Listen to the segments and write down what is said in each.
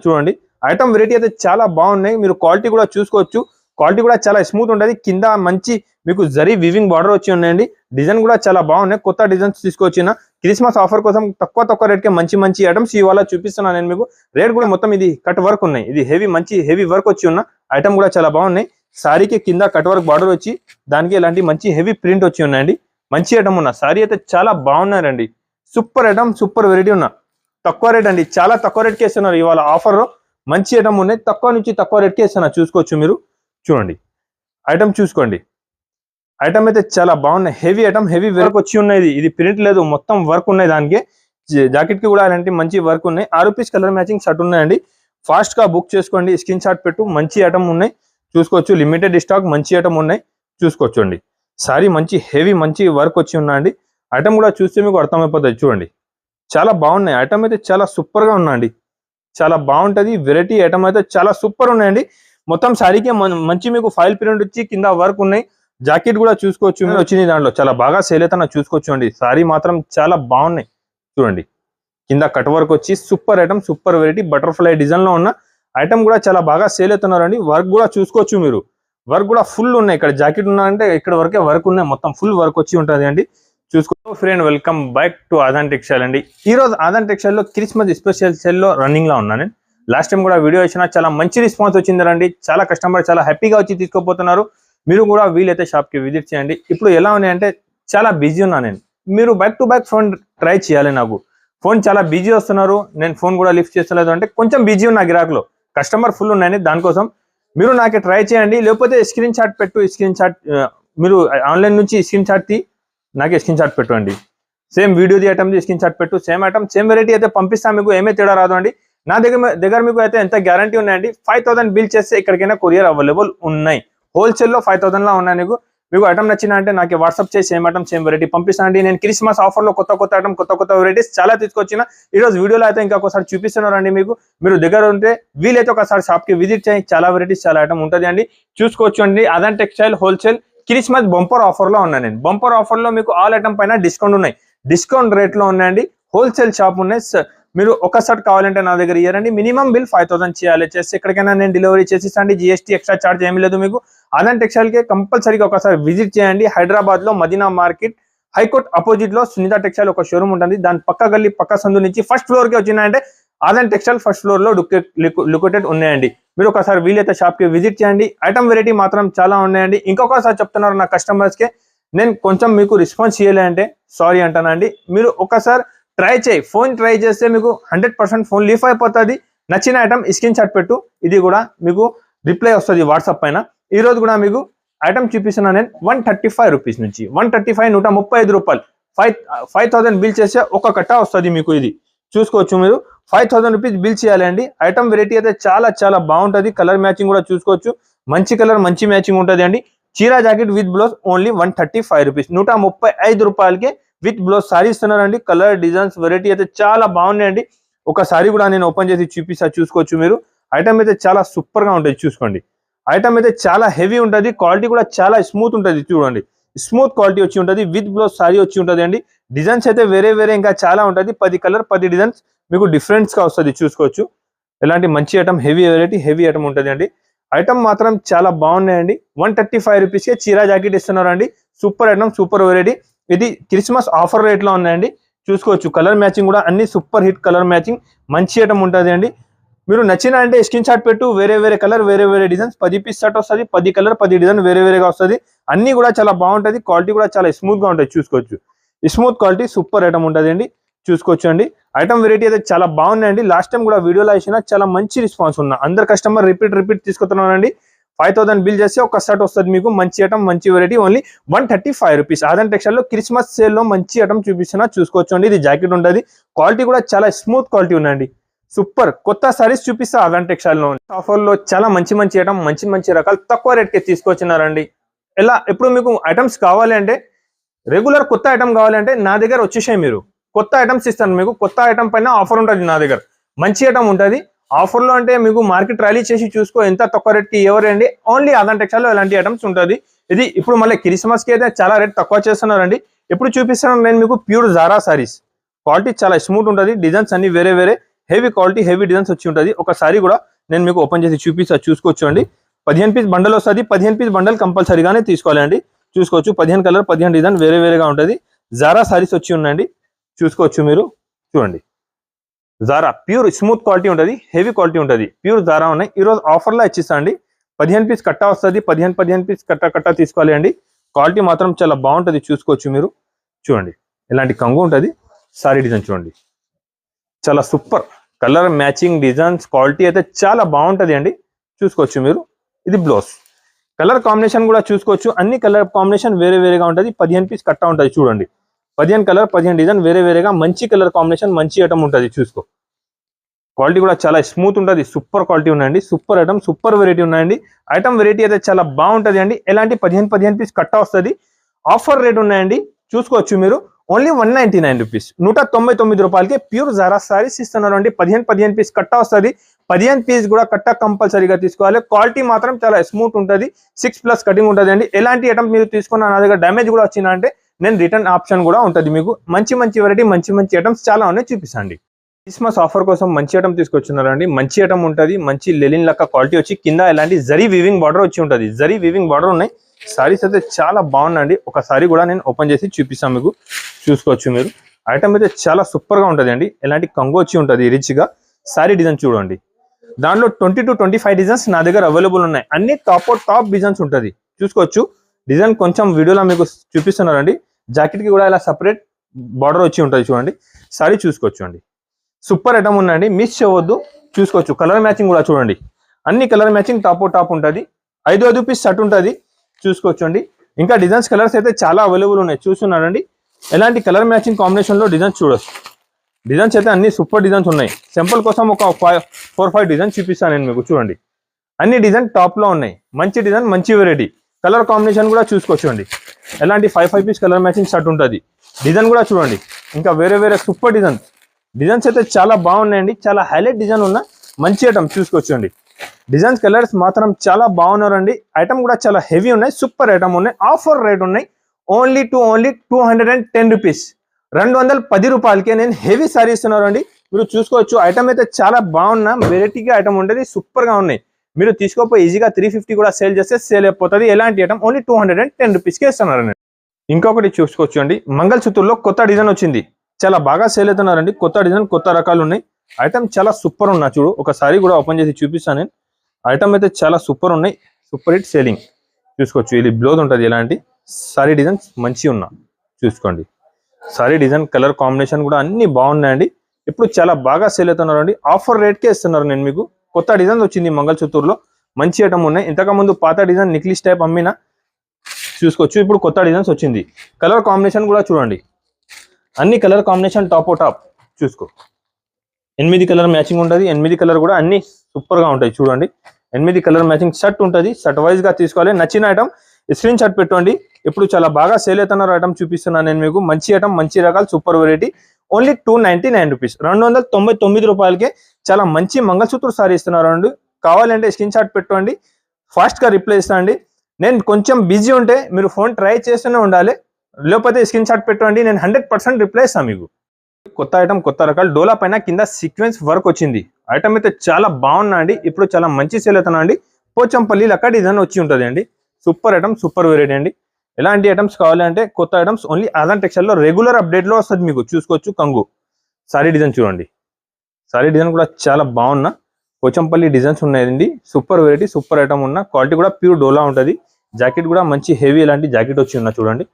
చూడండి item variety అయితే చాలా బాగున్నాయి. మీరు క్వాలిటీ కూడా చూసుకోవచ్చు. క్వాలిటీ కూడా చాలా స్మూత్ ఉంటుంది. కింద మంచి మీకు జరీ వివింగ్ బార్డర్ వచ్చి ఉన్నాయండి. డిజైన్ కూడా చాలా బాగున్నాయి. కొత్త డిజైన్స్ తీసుకొచ్చిన క్రిస్మస్ ఆఫర్ కోసం తక్కువ రేట్కే మంచి ఐటమ్స్ ఇవాళ చూపిస్తున్నాను నేను మీకు. రేట్ కూడా మొత్తం ఇది కట్ వర్క్ ఉన్నాయి. ఇది హెవీ వర్క్ వచ్చి ఉన్న ఐటమ్ కూడా చాలా బాగున్నాయి. సారీకి కింద కట్ వర్క్ బార్డర్ వచ్చి దానికి ఇలాంటి మంచి హెవీ ప్రింట్ వచ్చి ఉన్నాయండి. మంచి ఐటమ్ ఉన్న సారీ అయితే చాలా బాగున్నారండి. సూపర్ ఐటమ్, సూపర్ వెరైటీ ఉన్న తక్కువ రేట్ అండి. చాలా తక్కువ రేట్కి ఇస్తున్నారు ఇవాళ ఆఫర్. మంచి ఐటమ్ ఉన్నాయి. తక్కువ నుంచి తక్కువ రేట్కి ఇస్తున్నారు. చూసుకోవచ్చు మీరు. చూడండి ఐటమ్ చూసుకోండి. ఐటమ్ అయితే చాలా బాగున్నాయి. హెవీ ఐటమ్, హెవీ వర్క్ వచ్చి ఉన్నది. ఇది ప్రింట్ లేదు, మొత్తం వర్క్ ఉన్నాయి. దానికి జాకెట్ కి కూడా అలాంటి మంచి వర్క్ ఉన్నాయి. 6 పీస్ కలర్ మ్యాచింగ్ షర్ట్ ఉన్నాయండి. ఫాస్ట్ గా బుక్ చేసుకోండి. స్క్రీన్ షాట్ పెట్టు. మంచి ఐటమ్ ఉన్నాయి. చూసుకోవచ్చు. లిమిటెడ్ స్టాక్ మంచి ఐటమ్ ఉన్నాయి. చూసుకోవచ్చు అండి. సారీ మంచి హెవీ మంచి వర్క్ వచ్చి ఉన్నాయండి. ఐటమ్ కూడా చూస్తే మీకు అర్థమైపోతుంది. చూడండి చాలా బాగున్నాయి. ఐటమ్ అయితే చాలా సూపర్ గా ఉన్నాయండి. చాలా బాగుంటది. వెరైటీ ఐటమ్ అయితే చాలా సూపర్ ఉన్నాయండి. మొత్తం సారీకి మంచి మీకు ఫైల్ ప్రింట్ వచ్చి కింద వర్క్ ఉన్నాయి. జాకెట్ కూడా చూసుకోవచ్చు. వచ్చింది దాంట్లో చాలా బాగా సేల్ అయితే చూసుకోవచ్చు అండి. సారీ మాత్రం చాలా బాగున్నాయి. చూడండి కింద కట్ వర్క్ వచ్చి super item, super variety butterfly design లో ఉన్న ఐటమ్ కూడా చాలా బాగా సేల్ అవుతున్నారండి. వర్క్ కూడా చూసుకోవచ్చు మీరు. వర్క్ కూడా ఫుల్ ఉన్నాయి. ఇక్కడ జాకెట్ ఉన్నాయంటే ఇక్కడ వరకే వర్క్ ఉన్నాయి. మొత్తం ఫుల్ వర్క్ వచ్చి ఉంటుంది అండి. చూసుకో friend, welcome back to Aadan textile అండి. ఈ రోజు ఆదాన్ టెక్స్టైల్ లో క్రిస్మస్ స్పెషల్ సేల్ లో రన్నింగ్ లో ఉన్నాను. లాస్ట్ టైం కూడా వీడియో ఇచ్చిన చాలా మంచి రెస్పాన్స్ వచ్చిందండి. చాలా కస్టమర్ చాలా హ్యాపీగా వచ్చి తీసుకోపోతున్నారు. మీరు కూడా వీలైతే షాప్ కి విజిట్ చేయండి. ఇప్పుడు ఎలా ఉన్నాయంటే చాలా బిజీ ఉన్నా నేను. మీరు back to back phone try చేయాలి. నాకు ఫోన్ చాలా బిజీ వస్తున్నారు. నేను ఫోన్ కూడా లిఫ్ట్ చేస్తలేదు అంటే కొంచెం బిజీ ఉన్నా. గిరాకులో కస్టమర్ ఫుల్ ఉన్నాయని దానికోసం మీరు నాకే ట్రై చేయండి. లేకపోతే స్క్రీన్ షాట్ పెట్టు. స్క్రీన్ షాట్ మీరు ఆన్లైన్ నుంచి స్క్రీన్ షాట్ తీ నాకే స్క్రీన్ షాట్ పెట్టండి. సేమ్ వీడియోది ఐటమ్ స్క్రీన్ షాట్ పెట్టు. సేమ్ ఐటమ్ సేమ్ వెరైటీ అయితే పంపిస్తాను. మీకు ఏమీ తేడా రాదు అండి. నా దగ్గర మీకు అయితే ఎంత గ్యారంటీ ఉన్నాయండి. 5000 బిల్ చేస్తే ఎక్కడికైనా కొరియర్ అవైలబుల్ ఉన్నాయి. హోల్సేల్ లో 5000 లా ఉన్నాయి. మీకు ఐటమ్ నచ్చిన అంటే నాకు వాట్సాప్ చేసి సేమ్ ఐటమ్ సేమ్ వెరైటీ పంపిస్తానండి. నేను క్రిస్మస్ ఆఫర్ లో కొత్త ఐటమ్ కొత్త వెరైటీస్ చాలా తీసుకొచ్చిన. ఈ రోజు వీడియోలో అయితే ఇంకొకసారి చూపిస్తున్నారండి మీకు. మీరు దగ్గర ఉంటే వీలైతే ఒకసారి షాప్ కి విజిట్ చేయండి. చాలా వెరైటీస్ చాలా ఐటమ్ ఉంటుంది అండి. చూసుకోవచ్చు అండి. Aadan textile wholesale Christmas bumper offer లో ఉన్నాను నేను. బంపర్ ఆఫర్ లో మీకు ఆల్ ఐటమ్ పైన డిస్కౌంట్ ఉన్నాయి. డిస్కౌంట్ రేట్ లో ఉన్నాయండి. హోల్సేల్ షాప్ ఉన్నాయి. మీరు ఒక షర్ట్ కావాలంటే నా దగ్గర ఇయ్యారండి. మినిమం బిల్ 5000 చేయాలి. చేస్తే ఎక్కడికైనా నేను డెలివరీ చేసిస్తాండి. జిఎస్టీ ఎక్స్ట్రా చార్జ్ ఏమీ లేదు మీకు. ఆదాన్ టెక్స్టైల్ కి కంపల్సరీగా ఒకసారి విజిట్ చేయండి. హైదరాబాద్ లో మదీనా మార్కెట్ హైకోర్ట్ అపోజిట్ లో సునీత టెక్స్టైల్ ఒక షోరూమ్ ఉంటుంది. దాని పక్క గల్లీ పక్క సందు నుంచి ఫస్ట్ ఫ్లోర్ కి వచ్చినాయంటే ఆదాన్ టెక్స్టైల్ ఫస్ట్ ఫ్లోర్ లో లొకేటెడ్ ఉన్నాయండి. మీరు ఒకసారి వీలైతే షాప్ కి విజిట్ చేయండి. ఐటమ్ వెరైటీ మాత్రం చాలా ఉన్నాయండి. ఇంకొకసారి చెప్తున్నారు నా కస్టమర్స్ కి, నేను కొంచెం మీకు రెస్పాన్స్ చేయాలంటే సారీ అంటానండి. మీరు ఒకసారి ట్రై చేయి. ఫోన్ ట్రై చేస్తే మీకు 100% ఫోన్ లీఫ్ అయిపోతుంది. నచ్చిన ఐటమ్ స్క్రీన్ షాట్ పెట్టు. ఇది కూడా మీకు రిప్లై వస్తుంది వాట్సాప్ పైన. ఈ రోజు కూడా మీకు ఐటమ్ చూపిస్తున్నా నేను 135 రూపీస్ నుంచి 135 135 రూపాయలు 5000 బిల్ చేస్తే ఒక కట్ట వస్తుంది మీకు. ఇది చూసుకోవచ్చు మీరు. 5000 రూపీస్ బిల్ చేయాలండి. ఐటమ్ వెరైటీ అయితే చాలా బాగుంటుంది. కలర్ మ్యాచింగ్ కూడా చూసుకోవచ్చు. మంచి కలర్ మంచి మ్యాచింగ్ ఉంటుంది అండి. చీరా jacket with blouse only 135 rupees 135 రూపాయలకి విత్ బ్లౌజ్ సారీ ఇస్తున్నారండి. కలర్ డిజైన్స్ వెరైటీ అయితే చాలా బాగున్నాయండి. ఒక సారీ కూడా నేను ఓపెన్ చేసి చూపిస్తా. చూసుకోవచ్చు మీరు. ఐటమ్ అయితే చాలా సూపర్ గా ఉంటుంది. చూసుకోండి. ఐటమ్ అయితే చాలా హెవీ ఉంటుంది. క్వాలిటీ కూడా చాలా స్మూత్ ఉంటుంది. చూడండి స్మూత్ క్వాలిటీ వచ్చి ఉంటుంది. విత్ బ్లౌజ్ సారీ వచ్చి ఉంటుంది అండి. డిజైన్స్ అయితే వేరే ఇంకా చాలా ఉంటుంది. 10 కలర్ 10 డిజైన్స్ మీకు డిఫరెంట్స్ గా వస్తుంది. చూసుకోవచ్చు. ఎలాంటి మంచి item heavy variety heavy item ఉంటుంది అండి. ఐటమ్ మాత్రం చాలా బాగున్నాయండి. 135 రూపీస్కే చీరా జాకెట్ ఇస్తున్నారండి. Super item super variety. ఇది క్రిస్మస్ ఆఫర్ రేట్ లో ఉన్నాయండి. చూసుకోవచ్చు. కలర్ మ్యాచింగ్ కూడా అన్ని సూపర్ హిట్ కలర్ మ్యాచింగ్ మంచి ఐటమ్ ఉంటుంది అండి. మీరు నచ్చిన అంటే స్క్రీన్ షాట్ పెట్టు. వేరే కలర్ వేరే డిజైన్స్ 10 పీస్ షర్ట్ వస్తుంది. 10 కలర్ 10 డిజైన్ వేరేగా వస్తుంది. అన్ని కూడా చాలా బాగుంటుంది. క్వాలిటీ కూడా చాలా స్మూత్ గా ఉంటుంది. చూసుకోవచ్చు. స్మూత్ క్వాలిటీ సూపర్ ఐటమ్ ఉంటుంది అండి. చూసుకోవచ్చు అండి. ఐటమ్ వెరైటీ అయితే చాలా బాగున్నాయండి. లాస్ట్ టైం కూడా వీడియోలో వేసిన చాలా మంచి రెస్పాన్స్ ఉన్నా. అందరు కస్టమర్ రిపీట్ తీసుకుంటున్నారండి. 5000 బిల్ చేస్తే ఒక షర్ట్ వస్తుంది మీకు. మంచి ఐటమ్ మంచి variety only 135 rupees. Aadan textile లో క్రిస్మస్ సేల్ లో మంచి ఐటమ్ చూపిస్తున్నా. చూసుకోవచ్చు అండి. ఇది జాకెట్ ఉంటుంది. క్వాలిటీ కూడా చాలా స్మూత్ క్వాలిటీ ఉన్నాయండి. సూపర్ కొత్త సారీస్ చూపిస్తా ఆదాన్ టెక్స్టైల్ లో. ఆఫర్ లో చాలా మంచి ఐటమ్ మంచి రకాలు తక్కువ రేట్ కి తీసుకొచ్చినారండి. ఎలా ఇప్పుడు మీకు ఐటమ్స్ కావాలి అంటే రెగ్యులర్ కొత్త ఐటమ్ కావాలంటే నా దగ్గర వచ్చేసాయి. మీరు కొత్త ఐటమ్స్ ఇస్తాను మీకు. కొత్త ఐటమ్ పైన ఆఫర్ ఉంటుంది నా దగ్గర. మంచి ఐటమ్ ఉంటుంది. ఆఫర్ లో అంటే మీకు మార్కెట్ ర్యాలీ చేసి చూసుకో ఎంత తక్కువ రేట్ కి ఎవరండి. ఓన్లీ ఆదాన్ టెక్స్టైల్ లో ఇలాంటి ఐటమ్స్ ఉంటుంది. ఇది ఇప్పుడు మళ్ళీ క్రిస్మస్ కి అయితే చాలా రేట్ తక్కువ చేస్తున్నారండి. ఎప్పుడు చూపిస్తాను నేను మీకు ప్యూర్ జారా సారీస్. క్వాలిటీ చాలా స్మూత్ ఉంటుంది. డిజైన్స్ అన్ని వేరే హెవీ క్వాలిటీ హెవీ డిజైన్స్ వచ్చి ఉంటుంది. ఒకసారి కూడా నేను మీకు ఓపెన్ చేసి చూపిస్తా, చూసుకోవచ్చు అండి. 15 పీస్ బండల్ వస్తుంది. 15 పీస్ బండల్ కంపల్సరీగానే తీసుకోవాలండి. చూసుకోవచ్చు 15 కలర్ 15 డిజైన్ వేరే వేరేగా ఉంటుంది. జారా సారీస్ వచ్చి ఉన్నాయండి, చూసుకోవచ్చు మీరు. చూడండి జారా ప్యూర్ స్మూత్ క్వాలిటీ ఉంటుంది, హెవీ క్వాలిటీ ఉంటుంది, ప్యూర్ జారా ఉన్నాయి. ఈరోజు ఆఫర్లో ఇచ్చిస్తా అండి. 15 పీస్ కట్ట వస్తుంది. 15 పీస్ కట్ట తీసుకోవాలి అండి. క్వాలిటీ మాత్రం చాలా బాగుంటుంది, చూసుకోవచ్చు మీరు. చూడండి ఇలాంటి కంగు ఉంటుంది. సారీ డిజైన్ చూడండి, చాలా super colour matching designs, quality అయితే చాలా బాగుంటుంది అండి. చూసుకోవచ్చు మీరు. ఇది బ్లౌజ్ కలర్ కాంబినేషన్ కూడా చూసుకోవచ్చు. అన్ని కలర్ కాంబినేషన్ వేరే వేరేగా ఉంటుంది. 15 పీస్ కట్ట ఉంటుంది. చూడండి 15 కలర్ 15 డిజైన్ వేరే వేరేగా మంచి కలర్ కాంబినేషన్, మంచి ఐటమ్ ఉంటుంది. చూసుకో క్వాలిటీ కూడా చాలా స్మూత్ ఉంటుంది. సూపర్ క్వాలిటీ ఉన్నాయండి. సూపర్ ఐటమ్, సూపర్ వెరైటీ ఉన్నాయండి. ఐటమ్ వెరైటీ అయితే చాలా బాగుంటుంది అండి. ఎలాంటి 15 పీస్ కట్ట వస్తుంది. ఆఫర్ రేట్ ఉన్నాయండి, చూసుకోవచ్చు మీరు. ఓన్లీ 199 రూపీస్, 199 రూపాయలకి ప్యూర్ జారా సారీస్ ఇస్తున్నారు అండి. 15 పీస్ కట్ట వస్తుంది. 15 పీస్ కూడా కట్ట కంపల్సరీగా తీసుకోవాలి. క్వాలిటీ మాత్రం చాలా స్మూత్ ఉంటుంది. 6+ కటింగ్ ఉంటుంది అండి. ఎలాంటి ఐటమ్ మీరు తీసుకున్న నా దగ్గర డ్యామేజ్ కూడా వచ్చిందంటే నేను రిటర్న్ ఆప్షన్ కూడా ఉంటుంది మీకు. మంచి వెరైటీ మంచి ఐటమ్స్ చాలా ఉన్నాయి, చూపిస్తాండి. క్రిస్మస్ ఆఫర్ కోసం మంచి ఐటమ్ తీసుకొచ్చున్నారండి. మంచి ఐటమ్ ఉంటుంది. మంచి లెలిన్ లెక్క క్వాలిటీ వచ్చి కింద ఎలాంటి జరీ వీవింగ్ బార్డర్ వచ్చి ఉంటుంది. జరీ వీవింగ్ బార్డర్ ఉన్నాయి. సారీస్ అయితే చాలా బాగున్నాయండి. ఒకసారి కూడా నేను ఓపెన్ చేసి చూపిస్తాను మీకు, చూసుకోవచ్చు మీరు. ఐటమ్ అయితే చాలా సూపర్ గా ఉంటుంది అండి. ఎలాంటి కంగు వచ్చి ఉంటుంది రిచ్ గా. సారీ డిజైన్ చూడండి, దాంట్లో 20 to 25 డిజైన్స్ నా దగ్గర అవైలబుల్ ఉన్నాయి. అన్ని టాప్ డిజైన్స్ ఉంటుంది, చూసుకోవచ్చు. డిజైన్ కొంచెం వీడియోలో మీకు చూపిస్తున్నారండి. జాకెట్ కి కూడా ఇలా సపరేట్ బార్డర్ వచ్చి ఉంటుంది. చూడండి సారీ చూసుకోవచ్చు అండి. సూపర్ ఐటమ్ ఉందండి, మిస్ చేయవద్దు. చూసుకోవచ్చు కలర్ మ్యాచింగ్ కూడా చూడండి. అన్ని కలర్ మ్యాచింగ్ టాప్ ఉంటుంది. 5 పీస్ సెట్ ఉంటుంది, చూసుకోవచ్చు అండి. ఇంకా డిజైన్స్ కలర్స్ అయితే చాలా అవైలబుల్ ఉన్నాయి, చూస్తున్నారండి. ఎలాంటి కలర్ మ్యాచింగ్ కాంబినేషన్ లో డిజైన్స్ చూడొచ్చు. డిజైన్స్ అయితే అన్ని సూపర్ డిజైన్స్ ఉన్నాయి. సింపుల్ కోసం ఒక 4-5 డిజైన్ చూపిస్తాను నేను మీకు. చూడండి అన్ని డిజైన్ టాప్ లో ఉన్నాయి. మంచి డిజైన్, మంచి వెరైటీ. కలర్ కాంబినేషన్ కూడా చూసుకోవచ్చు అండి. ఎలాంటి 5 పీస్ కలర్ మ్యాచింగ్ షర్ట్ ఉంటుంది. డిజైన్ కూడా చూడండి, ఇంకా వేరే సూపర్ డిజైన్స్ అయితే చాలా బాగున్నాయండి. చాలా హైలైట్ డిజైన్ ఉన్న మంచి ఐటమ్, చూసుకోవచ్చు అండి. డిజైన్స్ కలర్స్ మాత్రం చాలా బాగున్నారండి. ఐటమ్ కూడా చాలా హెవీ ఉన్నాయి. సూపర్ ఐటమ్ ఉన్నాయి. ఆఫర్ రేట్ ఉన్నాయి. ఓన్లీ 210 రూపీస్, 210 రూపాయలకే నేను హెవీ సారీ ఇస్తున్నారండి. మీరు చూసుకోవచ్చు. ఐటమ్ అయితే చాలా బాగున్నా వెరైటీగా ఐటమ్ ఉంటుంది. సూపర్ గా ఉన్నాయి. మీరు తీసుకోపోయి ఈజీగా 350 కూడా సేల్ చేస్తే సేల్ అయిపోతుంది. ఎలాంటి ఐటమ్ ఓన్లీ 210 రూపీస్కి ఇస్తున్నారండి. ఇంకొకటి చూసుకోవచ్చు అండి, మంగళసూత్రులో కొత్త డిజైన్ వచ్చింది. చాలా బాగా సేల్ అవుతున్నారండి. కొత్త డిజైన్, కొత్త రకాలు ఉన్నాయి. ఐటమ్ చాలా సూపర్ ఉన్నా చూడు. ఒకసారి కూడా ఓపెన్ చేసి చూపిస్తాను నేను. ఐటమ్ అయితే చాలా సూపర్ ఉన్నాయి. సూపర్ హిట్ సేలింగ్, చూసుకోవచ్చు. ఇది బ్లౌజ్ ఉంటుంది. ఎలాంటి సారీ డిజైన్స్ మంచి ఉన్నా, చూసుకోండి. సారీ డిజైన్ కలర్ కాంబినేషన్ కూడా అన్ని బాగున్నాయండి. ఇప్పుడు చాలా బాగా సేల్ అవుతున్నారండి. ఆఫర్ రేట్కే ఇస్తున్నారు నేను మీకు. కొత్త డిజైన్ వచ్చింది మంగళసూత్రులో, మంచి ఐటమ్ ఉన్నాయి. ఇంతకు ముందు పాత డిజైన్ నెక్లెస్ టైప్ అమ్మినా, చూసుకోవచ్చు. ఇప్పుడు కొత్త డిజైన్స్ వచ్చింది. కలర్ కాంబినేషన్ కూడా చూడండి. అన్ని కలర్ కాంబినేషన్ టాప్ చూసుకో. 8 కలర్ మ్యాచింగ్ ఉంటుంది. 8 కలర్ కూడా అన్ని సూపర్ గా ఉంటాయి. చూడండి 8 కలర్ మ్యాచింగ్ షర్ట్ ఉంటుంది. షర్ట్ వైజ్ గా తీసుకోవాలి. నచ్చిన ఐటమ్ స్క్రీన్ షాట్ పెట్టుకోండి. ఇప్పుడు చాలా బాగా సేల్ అవుతున్నారు ఐటమ్ చూపిస్తున్నాను నేను మీకు. మంచి ఐటమ్, మంచి రకాలు, సూపర్ వెరైటీ. ఓన్లీ 299 రూపీస్, 299 రూపాయలకే చాలా మంచి మంగళసూత్ర సారీ ఇస్తున్నారు అండి. కావాలంటే స్క్రీన్ షాట్ పెట్టుకోండి. ఫాస్ట్ గా రిప్లై ఇస్తాండి. నేను కొంచెం బిజీ ఉంటే మీరు ఫోన్ ట్రై చేస్తూనే ఉండాలి. లేకపోతే స్క్రీన్ షాట్ పెట్టుకోండి. నేను 100% రిప్లై ఇస్తాను మీకు. కొత్త ఐటమ్, కొత్త రకాలు. డోలా పైన కింద సీక్వెన్స్ వర్క్ వచ్చింది. ఐటమ్ అయితే చాలా బాగున్నా అండి. ఇప్పుడు చాలా మంచి సేల్ అవుతున్నా అండి. పోచంపల్లి లెక్క డిజైన్ వచ్చి ఉంటుంది అండి. సూపర్ ఐటమ్, సూపర్ వెరైటీ అండి. ఎలాంటి ఐటమ్స్ కావాలంటే కొత్త ఐటమ్స్ ఓన్లీ ఆదాన్ టెక్స్టైల్ లో రెగ్యులర్ అప్డేట్ లో వస్తుంది మీకు. చూసుకోవచ్చు. కంగు సారీ డిజైన్ చూడండి. సారీ డిజైన్ కూడా చాలా బాగున్నా పోచంపల్లి డిజైన్స్ ఉన్నాయండి. సూపర్ వెరైటీ, సూపర్ ఐటమ్ ఉన్న క్వాలిటీ కూడా ప్యూర్ డోలా ఉంటుంది. జాకెట్ కూడా మంచి హెవీ ఇలాంటి జాకెట్ వచ్చి ఉన్నా చూడండి.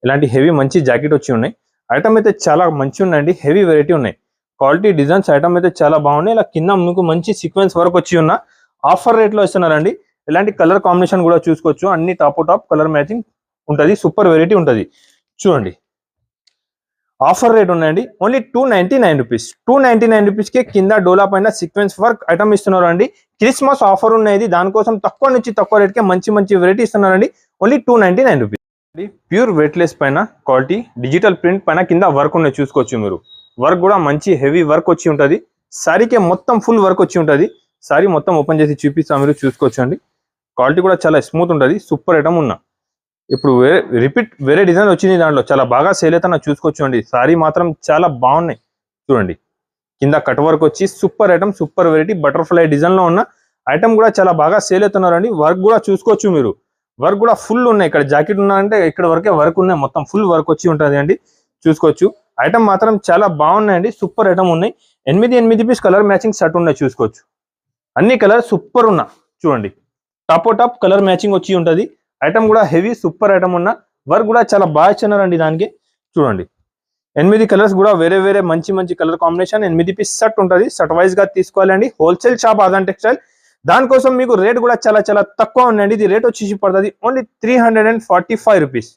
ఇలాంటి హెవీ మంచి జాకెట్ వచ్చి ఉన్నాయి. ఐటమ్ అయితే చాలా మంచి ఉన్నాయండి. హెవీ వెరైటీ ఉన్నాయి. క్వాలిటీ డిజైన్స్ ఐటమ్ అయితే చాలా బాగున్నాయి. ఇలా కింద మీకు మంచి సీక్వెన్స్ వర్క్ వచ్చి ఉన్న ఆఫర్ రేట్ లో ఇస్తున్నారండి. ఇలాంటి కలర్ కాంబినేషన్ కూడా చూసుకోవచ్చు. అన్ని టాప్ కలర్ మ్యాచింగ్ ఉంటుంది. సూపర్ వెరైటీ ఉంటుంది. చూడండి ఆఫర్ రేట్ ఉన్నాయండి. ఓన్లీ 299 రూపీస్, 299 రూపీస్కే కింద డోలా పైన సీక్వెన్స్ వర్క్ ఐటమ్ ఇస్తున్నారు అండి. క్రిస్మస్ ఆఫర్ ఉన్నది, దానికోసం తక్కువ నుంచి తక్కువ రేట్కే మంచి వెరైటీ ఇస్తున్నారండి. Only 299 rupees. ప్యూర్ వెయిట్లెస్ పైన క్వాలిటీ డిజిటల్ ప్రింట్ పైన కింద వర్క్ ఉన్నాయి. చూసుకోవచ్చు మీరు. వర్క్ కూడా మంచి హెవీ వర్క్ వచ్చి ఉంటుంది. సారీకే మొత్తం ఫుల్ వర్క్ వచ్చి ఉంటుంది. సారీ మొత్తం ఓపెన్ చేసి చూపిస్తాం, మీరు చూసుకోవచ్చు అండి. క్వాలిటీ కూడా చాలా స్మూత్ ఉంటుంది. సూపర్ ఐటమ్ ఉన్నా. ఇప్పుడు వేరే డిజైన్ వచ్చింది. దాంట్లో చాలా బాగా సేల్ అవుతున్నా, చూసుకోవచ్చు అండి. సారీ మాత్రం చాలా బాగున్నాయి. చూడండి కింద కట్ వర్క్ వచ్చి super item, super variety butterfly design లో ఉన్న ఐటమ్ కూడా చాలా బాగా సేల్ అవుతున్నారండి. వర్క్ కూడా చూసుకోవచ్చు మీరు, వర్క్ కూడా ఫుల్ ఉన్నాయి. ఇక్కడ జాకెట్ ఉన్నాయంటే ఇక్కడ వరకే వర్క్ ఉన్నాయి, మొత్తం ఫుల్ వర్క్ వచ్చి ఉంటుంది అండి, చూసుకోవచ్చు. ఐటమ్ మాత్రం చాలా బాగున్నాయండి, సూపర్ ఐటమ్ ఉన్నాయి. 8 పీస్ కలర్ మ్యాచింగ్ షర్ట్ ఉన్నాయి, చూసుకోవచ్చు. అన్ని కలర్ సూపర్ ఉన్నా చూడండి, టాప్ కలర్ మ్యాచింగ్ వచ్చి ఉంటుంది. ఐటమ్ కూడా హెవీ సూపర్ ఐటమ్ ఉన్న, వర్క్ కూడా చాలా బాగా ఇచ్చినారండి దానికి, చూడండి. 8 కలర్స్ కూడా వేరే వేరే మంచి కలర్ కాంబినేషన్. 8 పీస్ షర్ట్ ఉంటుంది, షర్ట్ వైజ్ గా తీసుకోవాలండి. Wholesale shop Aadan textile. దానికోసం మీకు రేట్ కూడా చాలా తక్కువ ఉందండి. ఇది రేట్ వచ్చేసి పడుతుంది ఓన్లీ 345 రూపీస్.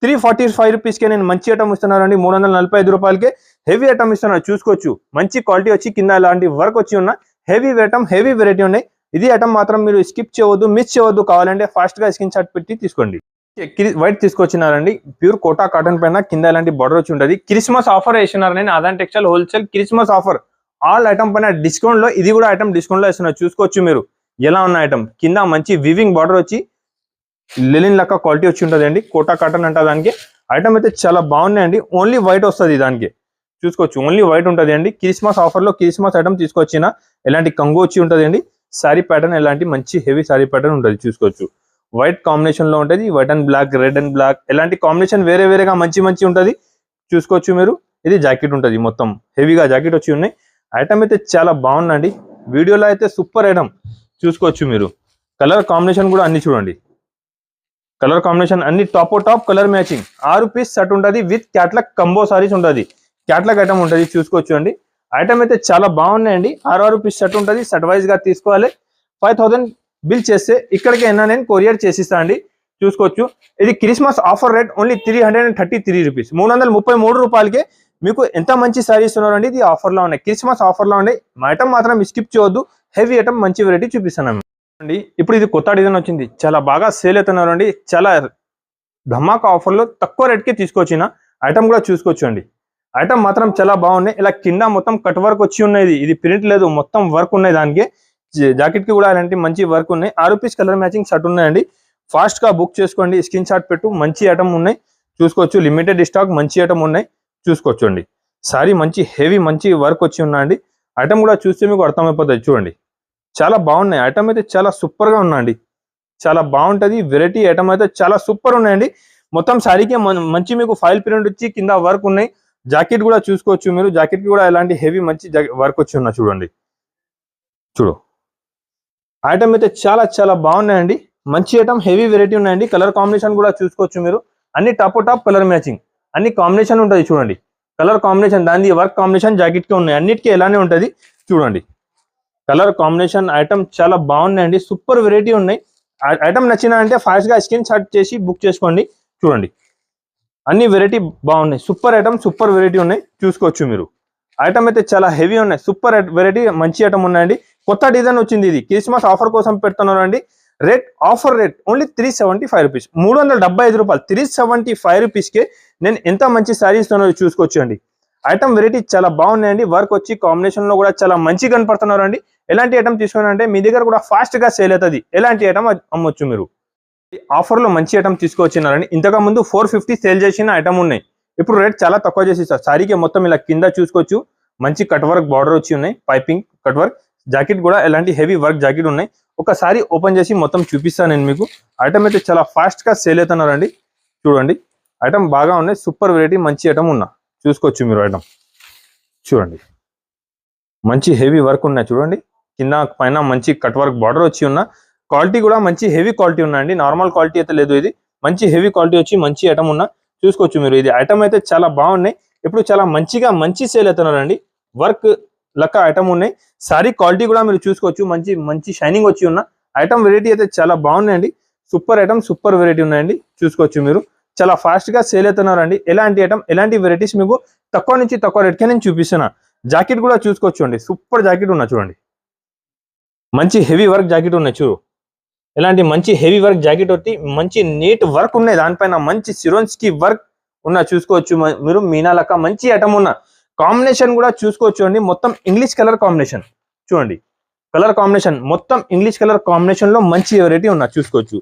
345 రూపీస్కే నేను మంచి ఐటమ్ ఇస్తున్నానండి. 345 రూపాయలకే హెవీ ఐటమ్ ఇస్తున్నాను, చూసుకోవచ్చు. మంచి క్వాలిటీ వచ్చి కింద ఇలాంటి వర్క్ వచ్చి ఉన్న హెవీ ఐటమ్, హెవీ వెరైటీ ఉన్నాయి. ఇది ఐటమ్ మాత్రం మీరు స్కిప్ చేయవద్దు, మిస్ చేయవద్దు. కావాలంటే ఫాస్ట్ గా స్క్రీన్ షాట్ పెట్టి తీసుకోండి. వైట్ తీసుకొచ్చినారండి, ప్యూర్ కోటా కాటన్ పైన కింద ఇలాంటి బార్డర్ వచ్చి ఉంటుంది. క్రిస్మస్ ఆఫర్ వేసినారని Aadan textile wholesale Christmas offer. All item పైన డిస్కౌంట్ లో, ఇది కూడా ఐటమ్ డిస్కౌంట్ లో ఇస్తున్నారు, చూసుకోవచ్చు మీరు. ఎలా ఉన్న ఐటమ్ కింద మంచి వివింగ్ బార్డర్ వచ్చి లెలిన్ లెక్క క్వాలిటీ వచ్చి ఉంటుంది అండి. కోటా కాటన్ అంట దానికి. ఐటమ్ అయితే చాలా బాగున్నాయండి. ఓన్లీ వైట్ వస్తుంది దానికి, చూసుకోవచ్చు. ఓన్లీ వైట్ ఉంటుంది అండి. క్రిస్మస్ ఆఫర్ లో క్రిస్మస్ ఐటమ్ తీసుకొచ్చిన ఎలాంటి కంగు వచ్చి ఉంటుంది అండి. శారీ ప్యాటర్న్ ఎలాంటి మంచి హెవీ శారీ ప్యాటర్న్ ఉంటుంది, చూసుకోవచ్చు. వైట్ కాంబినేషన్ లో ఉంటుంది, white and black, red and black, ఎలాంటి కాంబినేషన్ వేరే వేరేగా మంచి ఉంటుంది, చూసుకోవచ్చు మీరు. ఇది జాకెట్ ఉంటుంది, మొత్తం హెవీగా జాకెట్ వచ్చి ఉన్నాయి. ఐటమ్ అయితే చాలా బాగుందండి. వీడియోలో అయితే సూపర్ ఐటమ్, చూసుకోవచ్చు మీరు. కలర్ కాంబినేషన్ కూడా అన్ని చూడండి, కలర్ కాంబినేషన్ అన్ని top colour matching. 6 piece set ఉంటుంది విత్ క్యాట్లాగ్ కంబో సారీస్ ఉంటుంది, క్యాట్లాగ్ ఐటమ్ ఉంటుంది, చూసుకోవచ్చు అండి. ఐటమ్ అయితే చాలా బాగున్నాయండి. 6 పీస్ సెట్ ఉంటుంది, సెట్ వైజ్ గా తీసుకోవాలి. 5000 బిల్ చేస్తే ఇక్కడికి అయినా నేను కొరియర్ చేసిస్తా అండి, చూసుకోవచ్చు. ఇది Christmas offer rate only 333 rupees. 333 రూపాయలకే మీకు ఎంత మంచి సారీ ఇస్తున్నారు అండి. ఇది ఆఫర్ లో ఉన్నాయి, క్రిస్మస్ ఆఫర్ లో ఉన్నాయి. ఐటమ్ మాత్రం స్కిప్ చేయొద్దు, హెవీ ఐటమ్ మంచి వెరైటీ చూపిస్తాను అండి. ఇప్పుడు ఇది కొత్త డిజైన్ వచ్చింది, చాలా బాగా సేల్ అవుతున్నారు అండి. చాలా ధమాకా ఆఫర్ లో తక్కువ రేట్ కి తీసుకొచ్చిన ఐటమ్ కూడా చూసుకోవచ్చు అండి. ఐటమ్ మాత్రం చాలా బాగున్నాయి. ఇలా కింద మొత్తం కట్ వర్క్ వచ్చి ఉన్నది, ఇది ప్రింట్ లేదు, మొత్తం వర్క్ ఉన్నాయి దానికి. జాకెట్ కి కూడా అలాంటి మంచి వర్క్ ఉన్నాయి. 6 పీస్ కలర్ మ్యాచింగ్ షర్ట్ ఉన్నాయండి. ఫాస్ట్ గా బుక్ చేసుకోండి, స్క్రీన్ షాట్ పెట్టు. మంచి ఐటమ్ ఉన్నాయి, చూసుకోవచ్చు. లిమిటెడ్ స్టాక్ మంచి ఐటమ్ ఉన్నాయి, చూసుకోవచ్చు అండి. సారీ మంచి హెవీ మంచి వర్క్ వచ్చి ఉన్నాయండి. ఐటమ్ కూడా చూస్తే మీకు అర్థమైపోతుంది, చూడండి. చాలా బాగున్నాయి. ఐటమ్ అయితే చాలా సూపర్ గా ఉన్నాయండి, చాలా బాగుంటది. వెరైటీ ఐటమ్ అయితే చాలా సూపర్ ఉన్నాయండి. మొత్తం సారీకి మంచి మీకు ఫైల్ ప్రింట్ వచ్చి కింద వర్క్ ఉన్నాయి. జాకెట్ కూడా చూసుకోవచ్చు మీరు, జాకెట్ కి కూడా ఎలాంటి హెవీ మంచి వర్క్ వచ్చి ఉన్నా, చూడండి. చూడు, ఐటమ్ అయితే చాలా బాగున్నాయండి. మంచి ఐటమ్, హెవీ వెరైటీ ఉన్నాయండి. కలర్ కాంబినేషన్ కూడా చూసుకోవచ్చు మీరు. అన్ని టాప్ కలర్ మ్యాచింగ్, అన్ని కాంబినేషన్ ఉంటుంది, చూడండి. కలర్ కాంబినేషన్ దాని వర్క్ కాంబినేషన్ జాకెట్ కి ఉన్నాయి, అన్నిటికీ ఎలానే ఉంటుంది, చూడండి. కలర్ కాంబినేషన్ ఐటమ్ చాలా బాగున్నాయండి, సూపర్ వెరైటీ ఉన్నాయి. ఐటమ్ నచ్చిన అంటే ఫాస్ట్ గా స్క్రీన్ షాట్ చేసి బుక్ చేసుకోండి, చూడండి. అన్ని వెరైటీ బాగున్నాయి, సూపర్ ఐటమ్, సూపర్ వెరైటీ ఉన్నాయి, చూసుకోవచ్చు మీరు. ఐటమ్ అయితే చాలా హెవీ ఉన్నాయి, సూపర్ వెరైటీ మంచి ఐటమ్ ఉన్నాయండి. కొత్త డిజైన్ వచ్చింది, ఇది క్రిస్మస్ ఆఫర్ కోసం పెడుతున్నారు అండి. Rate offer rate only 375 rupees, 375 రూపాయలు. 375 రూపీస్కే నేను ఎంత మంచి శారీ ఇస్తున్నారో చూసుకోవచ్చు అండి. ఐటమ్ వెరైటీ చాలా బాగున్నాయండి. వర్క్ వచ్చి కాంబినేషన్ లో కూడా చాలా మంచి కనపడుతున్నారు అండి. ఎలాంటి ఐటమ్ తీసుకున్నారంటే మీ దగ్గర కూడా ఫాస్ట్ గా సేల్ అవుతుంది, ఎలాంటి ఐటమ్ అమ్మొచ్చు మీరు. ఆఫర్ లో మంచి ఐటమ్ తీసుకొచ్చినారండి. ఇంతకు ముందు 450 సేల్ చేసిన ఐటమ్ ఉన్నాయి, ఇప్పుడు రేట్ చాలా తక్కువ చేసి సార్. సారీకి మొత్తం ఇలా కింద చూసుకోవచ్చు, మంచి కట్ వర్క్ బార్డర్ వచ్చి ఉన్నాయి, పైపింగ్ కట్ వర్క్. జాకెట్ కూడా ఎలాంటి హెవీ వర్క్ జాకెట్ ఉన్నాయి. ఒకసారి ఓపెన్ చేసి మొత్తం చూపిస్తాను నేను మీకు. ఐటమ్ అయితే చాలా ఫాస్ట్ గా సేల్ అవుతున్నారండి, చూడండి. ఐటమ్ బాగా ఉన్నాయి, సూపర్ వెరైటీ మంచి ఐటమ్ ఉన్నా, చూసుకోవచ్చు మీరు. ఐటమ్ చూడండి, మంచి హెవీ వర్క్ ఉన్నాయి, చూడండి. కింద పైన మంచి కట్ వర్క్ బార్డర్ వచ్చి ఉన్న క్వాలిటీ కూడా మంచి హెవీ క్వాలిటీ ఉన్నాయండి. నార్మల్ క్వాలిటీ అయితే లేదు, ఇది మంచి హెవీ క్వాలిటీ వచ్చి మంచి ఐటమ్ ఉన్నా, చూసుకోవచ్చు మీరు. ఇది ఐటమ్ అయితే చాలా బాగున్నాయి, ఇప్పుడు చాలా మంచి సేల్ అవుతున్నారండి. వర్క్ లెక్క ఐటమ్ ఉన్నాయి. సారీ క్వాలిటీ కూడా మీరు చూసుకోవచ్చు, మంచి షైనింగ్ వచ్చి ఉన్న ఐటమ్ వెరైటీ అయితే చాలా బాగున్నాయండి. సూపర్ ఐటమ్, సూపర్ వెరైటీ ఉన్నాయండి, చూసుకోవచ్చు మీరు. చాలా ఫాస్ట్ గా సేల్ అవుతున్నారండి. ఎలాంటి ఐటమ్, ఎలాంటి వెరైటీస్ మీకు తక్కువ నుంచి తక్కువ రేట్కే నేను చూపిస్తున్నా. జాకెట్ కూడా చూసుకోవచ్చు అండి, సూపర్ జాకెట్ ఉన్నా, చూడండి. మంచి హెవీ వర్క్ జాకెట్ ఉన్నాయి, చూడు. ఇలాంటి మంచి హెవీ వర్క్ జాకెట్ వచ్చి మంచి నీట్ వర్క్ ఉన్నాయి, దానిపైన మంచి సిరోన్స్ కి వర్క్ ఉన్నా, చూసుకోవచ్చు మీరు. మీనా లెక్క మంచి ఐటమ్ ఉన్న కాంబినేషన్ కూడా చూసుకోవచ్చు అండి. మొత్తం ఇంగ్లీష్ కలర్ కాంబినేషన్, చూడండి. కలర్ కాంబినేషన్ మొత్తం ఇంగ్లీష్ కలర్ కాంబినేషన్ లో మంచి వెరైటీ ఉన్నా, చూసుకోవచ్చు.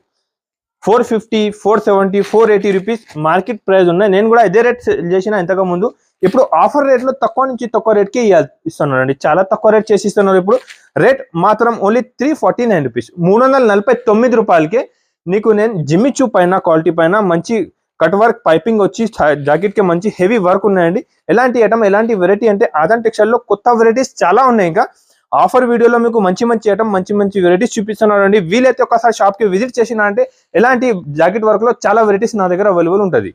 450, 470, 480 రూపీస్ మార్కెట్ ప్రైస్ ఉన్నాయి. నేను కూడా ఇదే రేట్ చేసిన ఇంతకు ముందు. ఇప్పుడు ఆఫర్ రేట్ లో తక్కువ నుంచి తక్కువ రేట్ కి ఇస్తున్నారు అండి, చాలా తక్కువ రేట్ చేసి ఇస్తున్నారు. ఇప్పుడు రేట్ మాత్రం ఓన్లీ 349 రూపీస్, 349 రూపాయలకే నీకు నేను జిమ్మి చూ పైన క్వాలిటీ పైన మంచి కట్ వర్క్ పైపింగ్ వచ్చి జాకెట్ కి మంచి హెవీ వర్క్ ఉన్నాయండి. ఎలాంటి ఐటమ్ ఎలాంటి వెరైటీ అంటే ఆదాన్ టెక్స్టైల్ లో కొత్త వెరైటీస్ చాలా ఉన్నాయి. ఇంకా ఆఫర్ వీడియోలో మీకు మంచి ఐటమ్ మంచి వెరైటీస్ చూపిస్తున్నారు అండి. వీలైతే ఒకసారి షాప్ కి విజిట్ చేసినా అంటే ఎలాంటి జాకెట్ వర్క్ లో చాలా వెరైటీస్ నా దగ్గర అవైలబుల్ ఉంటుంది.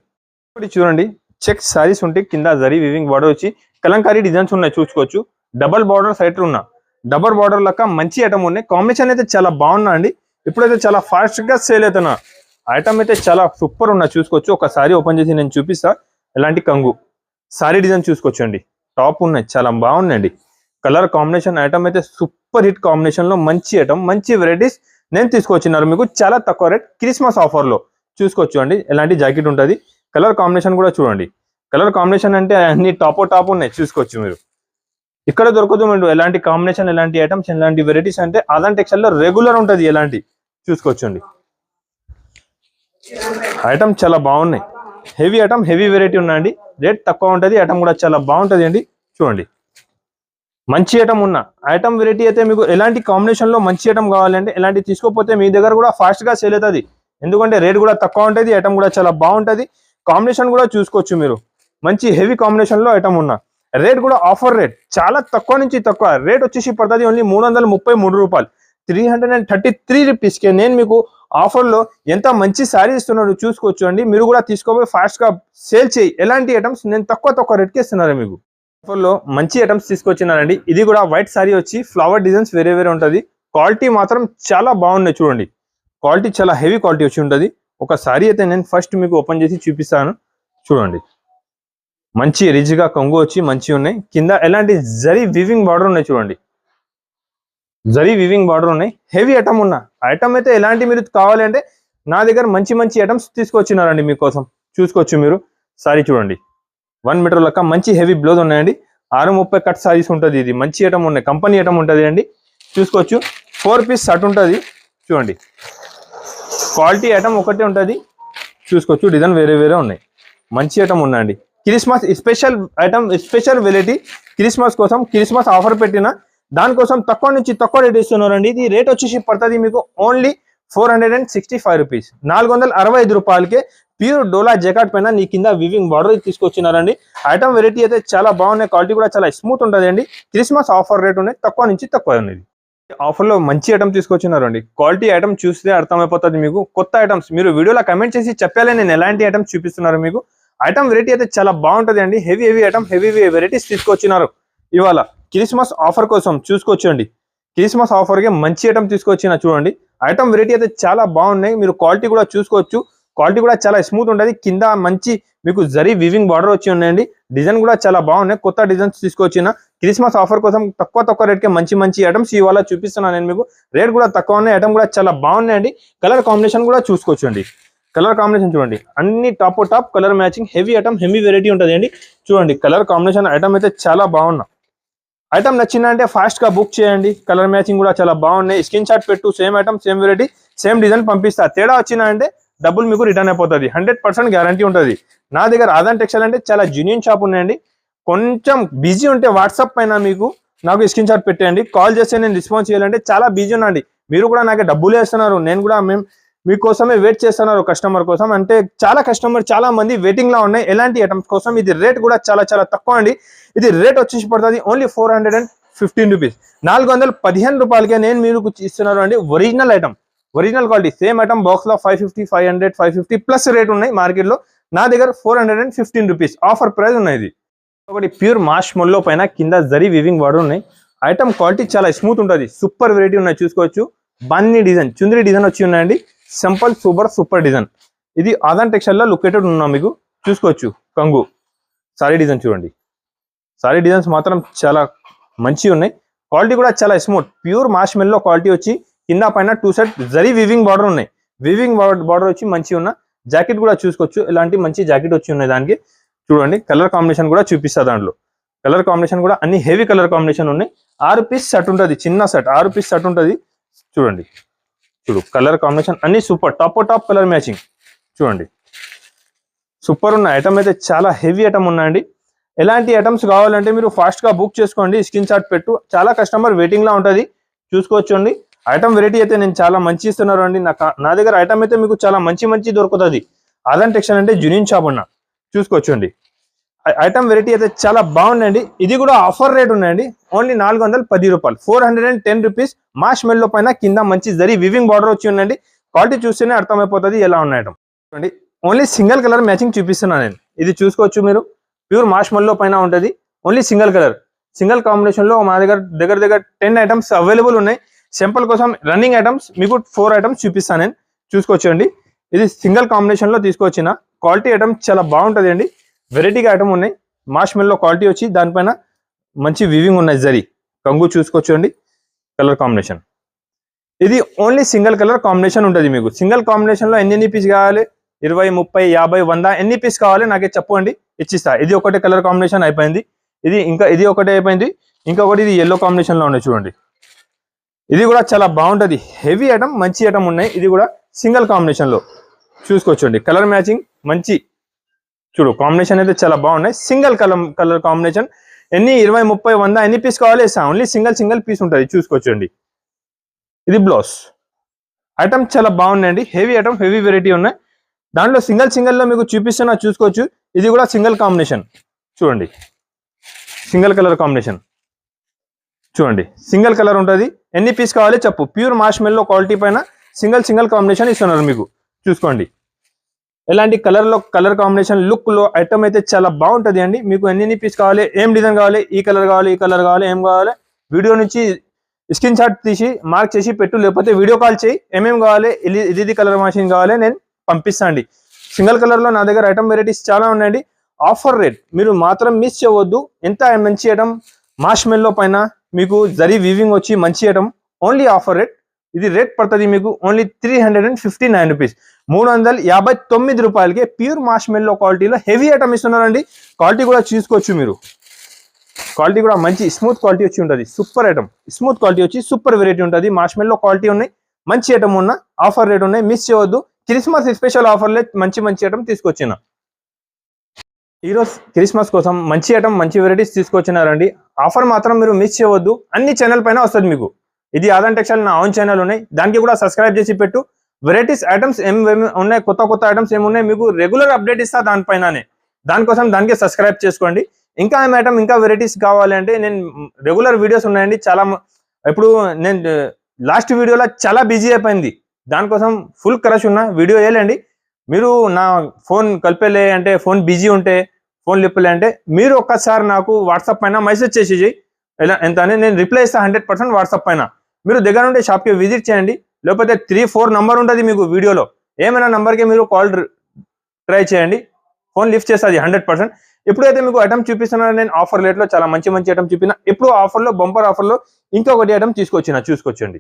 ఇప్పుడు చూడండి చెక్ సారీస్ ఉంటాయి, కింద జరీ వివింగ్ బార్డర్ వచ్చి కలంకారీ డిజైన్స్ ఉన్నాయి చూసుకోవచ్చు. డబల్ బార్డర్ సైడ్ ఉన్న డబల్ బార్డర్ లెక్క మంచి ఐటమ్ ఉన్నాయి. కాంబినేషన్ అయితే చాలా బాగున్నా అండి. ఇప్పుడైతే చాలా ఫాస్ట్ గా సేల్ అవుతున్నా ఐటమ్ అయితే చాలా సూపర్ ఉన్నా చూసుకోవచ్చు. ఒక సారీ ఓపెన్ చేసి నేను చూపిస్తా. ఎలాంటి కంగు సారీ డిజైన్ చూసుకోవచ్చు అండి, టాప్ ఉన్నాయి, చాలా బాగున్నాయండి. కలర్ కాంబినేషన్ ఐటమ్ అయితే సూపర్ హిట్ కాంబినేషన్ లో మంచి ఐటమ్ మంచి వెరైటీస్ నేను తీసుకొచ్చినారు మీకు చాలా తక్కువ రేట్ క్రిస్మస్ ఆఫర్ లో చూసుకోవచ్చు అండి. ఎలాంటి జాకెట్ ఉంటుంది, కలర్ కాంబినేషన్ కూడా చూడండి. కలర్ కాంబినేషన్ అంటే అన్ని టాప్ ఉన్నాయి చూసుకోవచ్చు మీరు. ఇక్కడ దొరకదు మీరు ఎలాంటి కాంబినేషన్ ఎలాంటి ఐటమ్స్ ఎలాంటి వెరైటీస్ అంటే ఆదాన్ టెక్స్టైల్ లో రెగ్యులర్ ఉంటుంది. ఎలాంటి చూసుకోవచ్చు అండి, ఐటమ్ చాలా బాగున్నాయి. హెవీ ఐటమ్ హెవీ వెరైటీ ఉన్నాయండి. రేట్ తక్కువ ఉంటుంది, ఐటమ్ కూడా చాలా బాగుంటుంది అండి. చూడండి మంచి ఐటమ్ ఉన్న ఐటమ్ వెరైటీ అయితే మీకు ఎలాంటి కాంబినేషన్ లో మంచి ఐటమ్ కావాలంటే ఎలాంటి తీసుకోకపోతే మీ దగ్గర కూడా ఫాస్ట్ గా సేల్ అవుతుంది. ఎందుకంటే రేట్ కూడా తక్కువ ఉంటుంది, ఐటమ్ కూడా చాలా బాగుంటుంది. కాంబినేషన్ కూడా చూసుకోవచ్చు మీరు, మంచి హెవీ కాంబినేషన్ లో ఐటమ్ ఉన్న రేట్ కూడా ఆఫర్ రేట్ చాలా తక్కువ నుంచి తక్కువ రేట్ వచ్చేసి పడుతుంది ఓన్లీ 333 రూపాయలు, 333 రూపీస్ కే నేను మీకు ఆఫర్ లో ఎంత మంచి శారీ ఇస్తున్నాడు చూసుకోవచ్చు అండి. మీరు కూడా తీసుకోపోయి ఫాస్ట్ గా సేల్ చేయి. ఎలాంటి ఐటమ్స్ నేను తక్కువ రేట్ కి ఇస్తున్నాను మీకు. ఆఫర్ లో మంచి ఐటమ్స్ తీసుకొచ్చినారండి. ఇది కూడా వైట్ శారీ వచ్చి ఫ్లవర్ డిజైన్స్ వేరే ఉంటుంది. క్వాలిటీ మాత్రం చాలా బాగున్నాయి చూడండి, క్వాలిటీ చాలా హెవీ క్వాలిటీ వచ్చి ఉంటుంది. ఒక శారీ అయితే నేను ఫస్ట్ మీకు ఓపెన్ చేసి చూపిస్తాను చూడండి. మంచి రిచ్గా కొంగు వచ్చి మంచి ఉన్నాయి. కింద ఎలాంటి జరీ వివింగ్ బార్డర్ ఉన్నాయి చూడండి, జరీ వివింగ్ బార్డర్ ఉన్నాయి. హెవీ ఐటమ్ ఉన్న ఐటమ్ అయితే ఎలాంటి మీరు కావాలి అంటే నా దగ్గర మంచి ఐటమ్స్ తీసుకొచ్చినారండి మీకోసం చూసుకోవచ్చు మీరు. సారీ చూడండి 1 మీటర్ లెక్క మంచి హెవీ బ్లౌజ్ ఉన్నాయండి. 630 కట్ సారీస్ ఉంటుంది. ఇది మంచి ఐటమ్ ఉన్నాయి, కంపెనీ ఐటమ్ ఉంటుంది అండి చూసుకోవచ్చు. 4 పీస్ షర్ట్ ఉంటుంది చూడండి, క్వాలిటీ ఐటమ్ ఒకటే ఉంటుంది చూసుకోవచ్చు. డిజైన్ వేరే ఉన్నాయి, మంచి ఐటమ్ ఉన్నాయండి. Christmas special item special variety Christmas కోసం క్రిస్మస్ ఆఫర్ పెట్టిన దానికోసం తక్కువ నుంచి తక్కువ రేట్ ఇస్తున్నారండి. ఇది రేట్ వచ్చేసి పడుతుంది మీకు ఓన్లీ 465 రూపీస్, 465 రూపాయలకే ప్యూర్ డోలా జాకెట్ పైన నీ కింద వివింగ్ బార్డర్ తీసుకొచ్చినారండి. ఐటమ్ వెరైటీ అయితే చాలా బాగున్నాయి, క్వాలిటీ కూడా చాలా స్మూత్ ఉంటుంది అండి. క్రిస్మస్ ఆఫర్ రేట్ ఉన్నాయి, తక్కువ నుంచి తక్కువ ఉన్నది. ఆఫర్ లో మంచి ఐటమ్ తీసుకొచ్చినారండి. క్వాలిటీ ఐటమ్ చూస్తే అర్థమైపోతుంది మీకు. కొత్త ఐటమ్స్ మీరు వీడియోలో కమెంట్ చేసి చెప్పాలి నేను ఎలాంటి ఐటమ్స్ చూపిస్తున్నారు మీకు. ఐటమ్ వెరైటీ అయితే చాలా బాగుంటుంది అండి. హెవీ ఐటమ్ హెవీ వెరైటీస్ తీసుకొచ్చినారు ఇవాళ క్రిస్మస్ ఆఫర్ కోసం చూసుకోవచ్చండి. క్రిస్మస్ ఆఫర్ కి మంచి ఐటమ్ తీసుకొచ్చిన చూడండి. ఐటమ్ వెరైటీ అయితే చాలా బాగున్నాయి, మీరు క్వాలిటీ కూడా చూసుకోవచ్చు. క్వాలిటీ కూడా చాలా స్మూత్ ఉంటుంది. కింద మంచి మీకు జరీ వివింగ్ బార్డర్ వచ్చి ఉన్నాయండి. డిజైన్ కూడా చాలా బాగున్నాయి, కొత్త డిజైన్స్ తీసుకొచ్చిన క్రిస్మస్ ఆఫర్ కోసం తక్కువ రేట్ కి మంచి ఐటమ్స్ ఇవాళ చూపిస్తున్నాను నేను మీకు. రేట్ కూడా తక్కువ ఉన్నాయి, ఐటమ్ కూడా చాలా బాగున్నాయండి. కలర్ కాంబినేషన్ కూడా చూసుకోవచ్చండి. కలర్ కాంబినేషన్ చూడండి, అన్ని top colour matching heavy item heavy variety ఉంటుంది అండి చూడండి. కలర్ కాంబినేషన్ ఐటమ్ అయితే చాలా బాగున్నా. ఐటమ్ నచ్చిందా అంటే ఫాస్ట్ గా బుక్ చేయండి. కలర్ మ్యాచింగ్ కూడా చాలా బాగున్నాయి. స్క్రీన్ షాట్ పెట్టు, same item same variety same design పంపిస్తా. తేడా వచ్చినా అంటే డబ్బులు మీకు రిటర్న్ అయిపోతుంది, 100% గ్యారంటీ ఉంటుంది. నా దగ్గర ఆదాన్ టెక్స్టైల్ అంటే చాలా జెన్యూన్ షాప్ ఉన్నాయండి. కొంచెం బిజీ ఉంటే వాట్సాప్ పైన మీకు నాకు స్క్రీన్ షాట్ పెట్టేయండి, కాల్ చేస్తే నేను రెస్పాన్స్ చేయాలంటే చాలా బిజీ ఉన్నాండి. మీరు కూడా నాకు డబ్బులు వేస్తున్నారు, నేను కూడా మీకోసమే వెయిట్ చేస్తున్నారు కస్టమర్ కోసం. అంటే చాలా మంది వెయిటింగ్ లో ఉన్నాయి ఎలాంటి ఐటమ్స్ కోసం. ఇది రేట్ కూడా చాలా తక్కువ అండి. ఇది రేట్ వచ్చేసి పడుతుంది ఓన్లీ 415 రూపీస్, 415 రూపాయలకే నేను మీరు ఇస్తున్నారు అండి. Original item original quality same item box లో 550 500 550 ప్లస్ రేట్ ఉన్నాయి మార్కెట్ లో. నా దగ్గర 415 రూపీస్ ఆఫర్ ప్రైస్ ఉన్నాయి. ఇది ఒకటి ప్యూర్ మాష్ మొల్లో పైన కింద జరీ వివింగ్ బార్డర్ ఉన్నాయి. ఐటమ్ క్వాలిటీ చాలా స్మూత్ ఉంటుంది, సూపర్ వెరైటీ ఉన్నాయి చూసుకోవచ్చు. బన్నీ డిజైన్ చుందరి డిజైన్ వచ్చి ఉన్నాయండి. Simple super design. ఇది ఆదాన్ టెక్స్టైల్ లో లొకేటెడ్ ఉన్నాం మీకు చూసుకోవచ్చు. కంగు సారీ డిజైన్ చూడండి, సారీ డిజైన్స్ మాత్రం చాలా మంచి ఉన్నాయి. క్వాలిటీ కూడా చాలా స్మూత్ ప్యూర్ మాష్ మెల్లో క్వాలిటీ వచ్చి కింద పైన 2 సెట్ జరీ వివింగ్ బార్డర్ ఉన్నాయి. వివింగ్ బార్డర్ వచ్చి మంచి ఉన్న జాకెట్ కూడా చూసుకోవచ్చు. ఇలాంటి మంచి జాకెట్ వచ్చి ఉన్నాయి దానికి చూడండి. కలర్ కాంబినేషన్ కూడా చూపిస్తా. దాంట్లో కలర్ కాంబినేషన్ కూడా అన్ని హెవీ కలర్ కాంబినేషన్ ఉన్నాయి. 6 పీస్ సెట్ ఉంటుంది, చిన్న సెట్ 6 పీస్ సెట్ ఉంటుంది చూడండి. కలర్ కాంబినేషన్ అన్ని సూపర్ టాప్ కలర్ మ్యాచింగ్ చూడండి. సూపర్ ఉన్న ఐటమ్ అయితే చాలా హెవీ ఐటమ్ ఉన్నాయండి. ఎలాంటి ఐటమ్స్ కావాలంటే మీరు ఫాస్ట్ గా బుక్ చేసుకోండి, స్క్రీన్ షాట్ పెట్టు. చాలా కస్టమర్ వెయిటింగ్ లా ఉంటది, చూసుకోవచ్చండి. ఐటమ్ వెరైటీ అయితే నేను చాలా మంచి ఇస్తున్నారు అండి. నా దగ్గర ఐటమ్ అయితే మీకు చాలా మంచి దొరుకుతుంది. ఆదాన్ టెక్స్టైల్ అంటే జునియన్ షాప్ అన్న, చూసుకోవచ్చండి. ఐటమ్ వెరైటీ అయితే చాలా బాగుందండి. ఇది కూడా ఆఫర్ రేట్ ఉన్నాయండి, ఓన్లీ 410 రూపాయలు, 410 రూపీస్. మాష్ మెల్లో పైన కింద మంచి జరీ వివింగ్ బార్డర్ వచ్చి ఉందండి. క్వాలిటీ చూస్తేనే అర్థమైపోతుంది ఎలా ఉన్న ఐటమ్ అండి. ఓన్లీ సింగిల్ కలర్ మ్యాచింగ్ చూపిస్తున్నాను నేను. ఇది చూసుకోవచ్చు మీరు, ప్యూర్ మాష్ మెల్లో పైన ఉంటుంది. Only single colour, single combination లో మా దగ్గర 10 ఐటమ్స్ అవైలబుల్ ఉన్నాయి. సింపుల్ కోసం రన్నింగ్ ఐటమ్స్ మీకు 4 ఐటమ్స్ చూపిస్తాను నేను, చూసుకోవచ్చండి. ఇది సింగిల్ కాంబినేషన్ లో తీసుకొచ్చిన క్వాలిటీ ఐటమ్ చాలా బాగుంటుంది అండి. వెరైటీగా ఐటమ్ ఉన్నాయి. మాష్ మెల్లో క్వాలిటీ వచ్చి దానిపైన మంచి వివింగ్ ఉన్నాయి, జరీ కంగు చూసుకోవచ్చండి. కలర్ కాంబినేషన్ ఇది ఓన్లీ సింగిల్ కలర్ కాంబినేషన్ ఉంటుంది. మీకు సింగిల్ కాంబినేషన్ లో ఎన్ని పీస్ కావాలి, 20, 30, 50, 100 ఎన్ని పీస్ కావాలి నాకే చెప్పండి, ఇచ్చిస్తా. ఇది ఒకటే కలర్ కాంబినేషన్ అయిపోయింది. ఇది ఒకటే అయిపోయింది. ఇంకొకటి ఇది ఎల్లో కాంబినేషన్ లో ఉన్నాయి చూడండి. ఇది కూడా చాలా బాగుంటది, హెవీ ఐటమ్, మంచి ఐటమ్ ఉన్నాయి. ఇది కూడా సింగిల్ కాంబినేషన్ లో చూసుకోవచ్చండి. కలర్ మ్యాచింగ్ మంచి చూడు, కాంబినేషన్ అయితే చాలా బాగున్నాయి. Single colour combination. ఎన్ని 20, 30, 100 ఎన్ని పీస్ కావాలి ఇస్తా. ఓన్లీ సింగిల్ పీస్ ఉంటుంది, చూసుకోవచ్చండి. ఇది బ్లౌజ్ ఐటమ్ చాలా బాగున్నాయండి. హెవీ ఐటమ్, హెవీ వెరైటీ ఉన్నాయి. దాంట్లో సింగిల్ లో మీకు చూపిస్తున్నా, చూసుకోవచ్చు. ఇది కూడా సింగిల్ కాంబినేషన్ చూడండి, సింగిల్ కలర్ కాంబినేషన్ చూడండి. సింగిల్ కలర్ ఉంటుంది. ఎన్ని పీస్ కావాలి చెప్పు. ప్యూర్ మాష్ మెల్లో క్వాలిటీ పైన సింగిల్ కాంబినేషన్ ఇస్తున్నారు మీకు, చూసుకోండి. ఎలాంటి కలర్ కాంబినేషన్ లుక్ లో ఐటమ్ అయితే చాలా బాగుంటుంది అండి. మీకు ఎన్ని పీస్ కావాలి, ఏం డిజైన్ కావాలి, ఈ కలర్ కావాలి, ఏం కావాలి, వీడియో నుంచి స్క్రీన్ షాట్ తీసి మార్క్ చేసి పెట్టు, లేకపోతే వీడియో కాల్ చేయి. ఏమేమి కావాలి, ఇది కలర్ మాషిన్ కావాలి, నేను పంపిస్తాను అండి. సింగిల్ కలర్ లో నా దగ్గర ఐటమ్ వెరైటీస్ చాలా ఉన్నాయండి. ఆఫర్ రేట్ మీరు మాత్రం మిస్ చేయవద్దు. ఎంత మంచి ఐటమ్, మాష్ మెల్లో పైన మీకు జరీ వీవింగ్ వచ్చి మంచి ఐటమ్, ఓన్లీ ఆఫర్ రేట్. ఇది రేట్ పడుతుంది మీకు ఓన్లీ 359 రూపీస్, 359 రూపాయలకి ప్యూర్ మాష్ మెల్లో క్వాలిటీలో హెవీ ఐటమ్ ఇస్తున్నారండి. క్వాలిటీ కూడా చూసుకోవచ్చు మీరు. క్వాలిటీ కూడా మంచి స్మూత్ క్వాలిటీ వచ్చి ఉంటుంది. సూపర్ ఐటమ్, స్మూత్ క్వాలిటీ వచ్చి సూపర్ వెరైటీ ఉంటుంది. మాష్ మెల్లో క్వాలిటీ ఉన్నాయి, మంచి ఐటమ్ ఉన్న ఆఫర్ రేట్ ఉన్నాయి, మిస్ చేయవద్దు. క్రిస్మస్ స్పెషల్ ఆఫర్లే మంచి ఐటమ్ తీసుకొచ్చిన. ఈరోజు క్రిస్మస్ కోసం మంచి ఐటమ్, మంచి వెరైటీస్ తీసుకొచ్చినారండి. ఆఫర్ మాత్రం మీరు మిస్ చేయవద్దు. అన్ని ఛానల్ పైన వస్తుంది మీకు. ఇది ఆదాన్ టెక్స్టైల్ నా ఓన్ ఛానల్ ఉన్నాయి, దానికి కూడా సబ్స్క్రైబ్ చేసి పెట్టు. వెరైటీస్ ఐటమ్స్ ఏమేమి ఉన్నాయి, కొత్త ఐటమ్స్ ఏమున్నాయి మీకు రెగ్యులర్ అప్డేట్ ఇస్తా దానిపైననే. దానికి సబ్స్క్రైబ్ చేసుకోండి. ఇంకా ఏం ఐటమ్, ఇంకా వెరైటీస్ కావాలి అంటే నేను రెగ్యులర్ వీడియోస్ ఉన్నాయండి చాలా. ఇప్పుడు నేను లాస్ట్ వీడియోలో చాలా బిజీ అయిపోయింది, దానికోసం ఫుల్ క్రష్ ఉన్న వీడియో వేయాలండి. మీరు నా ఫోన్ కలిపేలే అంటే, ఫోన్ బిజీ ఉంటే, ఫోన్ లిప్పలే అంటే మీరు ఒక్కసారి నాకు వాట్సాప్ పైన మెసేజ్ చేసి ఎలా ఎంత అని నేను రిప్లై ఇస్తా 100% వాట్సాప్ పైన. మీరు దగ్గర ఉంటే షాప్కి విజిట్ చేయండి, లేకపోతే 3-4 నంబర్ ఉంటుంది మీకు వీడియోలో. ఏమైనా నంబర్కి మీరు కాల్ ట్రై చేయండి, ఫోన్ లిఫ్ట్ చేస్తుంది 100%. ఎప్పుడైతే మీకు ఐటమ్ చూపిస్తున్నా నేను ఆఫర్ రేట్లో చాలా మంచి ఐటమ్ చూపిన. ఇప్పుడు ఆఫర్లో బంపర్ ఆఫర్లో ఇంకొకటి ఐటమ్ తీసుకొచ్చిన, చూసుకోవచ్చండి.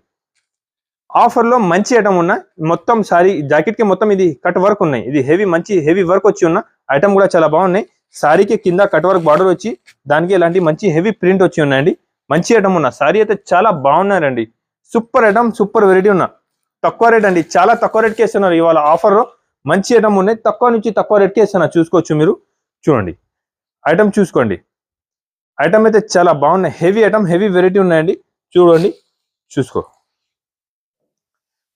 ఆఫర్లో మంచి ఐటమ్ ఉన్న మొత్తం సారీ జాకెట్కి మొత్తం ఇది కట్ వర్క్ ఉన్నాయి. ఇది హెవీ వర్క్ వచ్చి ఉన్న ఐటమ్ కూడా చాలా బాగున్నాయి. సారీకి కింద కట్ వర్క్ బార్డర్ వచ్చి దానికి ఇలాంటి మంచి హెవీ ప్రింట్ వచ్చి ఉన్నాయండి. మంచి ఐటమ్ ఉన్న సారీ అయితే చాలా బాగున్నారండి. సూపర్ ఐటమ్, సూపర్ వెరైటీ ఉన్న తక్కువ రేట్ అండి, చాలా తక్కువ రేట్కి ఇస్తున్నారు ఇవాళ ఆఫర్లో. మంచి ఐటమ్ ఉన్నాయి, తక్కువ నుంచి తక్కువ రేట్కి ఇస్తున్నారు, చూసుకోవచ్చు మీరు. చూడండి ఐటమ్ చూసుకోండి. ఐటమ్ అయితే చాలా బాగున్నాయి, హెవీ ఐటమ్, హెవీ వెరైటీ ఉన్నాయండి. చూడండి, చూసుకో.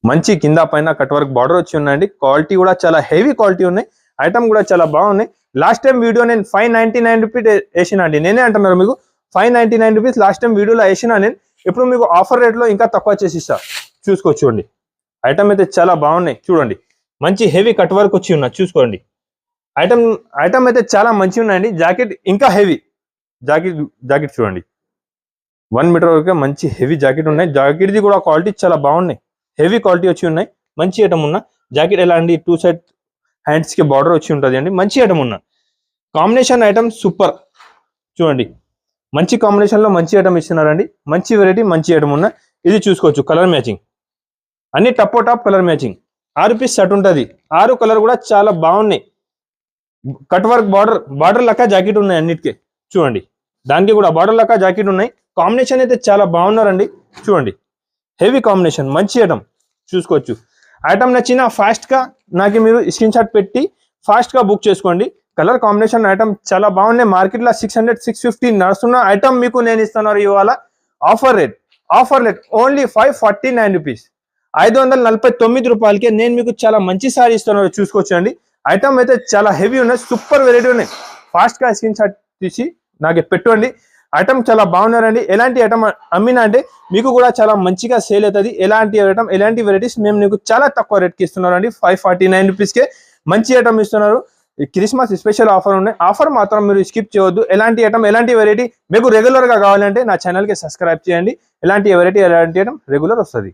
మంచి కింద పైన కట్ వర్క్ బార్డర్ వచ్చి ఉన్నాయండి. క్వాలిటీ కూడా చాలా హెవీ క్వాలిటీ ఉన్నాయి. ఐటమ్ కూడా చాలా బాగున్నాయి. లాస్ట్ టైం వీడియో నేను 599 రూపీస్ వేసిన అండి, నేనే అంటున్నారు మీకు 599 రూపీస్ లాస్ట్ టైం వీడియోలో వేసిన నేను. ఇప్పుడు మీకు ఆఫర్ రేట్లో ఇంకా తక్కువ చేసి ఇస్తా, చూసుకోవచ్చు. చూడండి ఐటమ్ అయితే చాలా బాగున్నాయి. చూడండి మంచి హెవీ కట్ వర్క్ వచ్చి ఉన్నా, చూసుకోండి. ఐటమ్ అయితే చాలా మంచి ఉన్నాయండి. జాకెట్ ఇంకా హెవీ జాకెట్ చూడండి, 1 మీటర్ వరకు మంచి హెవీ జాకెట్ ఉన్నాయి. జాకెట్ది కూడా క్వాలిటీ చాలా బాగున్నాయి, హెవీ క్వాలిటీ వచ్చి ఉన్నాయి. మంచి ఐటమ్ ఉన్న జాకెట్ ఎలా అండి, 2 సైడ్ హ్యాండ్స్ కి బార్డర్ వచ్చి ఉంటుంది అండి. మంచి ఐటమ్ ఉన్న కాంబినేషన్ ఐటమ్ సూపర్. చూడండి మంచి కాంబినేషన్ లో మంచి ఐటమ్ ఇస్తున్నారండి. మంచి వెరైటీ, మంచి ఐటమ్ ఉన్న. ఇది చూసుకోవచ్చు, కలర్ మ్యాచింగ్ అన్ని top colour matching. 6 piece set ఉంటుంది. 6 కలర్ కూడా చాలా బాగున్నాయి. కట్ వర్క్ బార్డర్ లెక్క జాకెట్ ఉన్నాయి అన్నిటికీ. చూడండి దానికి కూడా బార్డర్ లెక్క జాకెట్ ఉన్నాయి. కాంబినేషన్ అయితే చాలా బాగున్నారండి. చూడండి హెవీ కాంబినేషన్, మంచి ఐటమ్, చూసుకోవచ్చు. ఐటమ్ నచ్చిన ఫాస్ట్ గా నాకు మీరు స్క్రీన్ షాట్ పెట్టి ఫాస్ట్ గా బుక్ చేసుకోండి. కలర్ కాంబినేషన్ ఐటమ్ చాలా బాగున్నాయి. మార్కెట్ లో 600 650 నడుస్తున్న ఐటమ్ మీకు నేను ఇస్తున్నాను ఇవాళ ఆఫర్ రేట్ ఓన్లీ 549 రూపీస్. 549 రూపాయలకి నేను మీకు చాలా మంచి సారీ ఇస్తున్నాను. చూసుకోవచ్చండి. ఐటమ్ అయితే చాలా హెవీ ఉన్నాయి, సూపర్ వెరైటీ ఉన్నాయి. ఫాస్ట్ గా స్క్రీన్ షాట్ తీసి నాకు పెట్టుకోండి. ఐటమ్ చాలా బాగున్నారండి. ఎలాంటి ఐటమ్ అమ్మినా అంటే మీకు కూడా చాలా మంచిగా సేల్ అవుతుంది. ఎలాంటి వెరైటీస్ మేము మీకు చాలా తక్కువ రేట్కి ఇస్తున్నారు అండి. 549 రూపీస్కే మంచి ఐటమ్ ఇస్తున్నారు. క్రిస్మస్ స్పెషల్ ఆఫర్ ఉన్నాయి. ఆఫర్ మాత్రం మీరు స్కిప్ చేయవద్దు. ఎలాంటి వెరైటీ మీకు రెగ్యులర్ గా కావాలంటే నా ఛానల్ కి సబ్స్క్రైబ్ చేయండి. ఎలాంటి వెరైటీ రెగ్యులర్ వస్తుంది.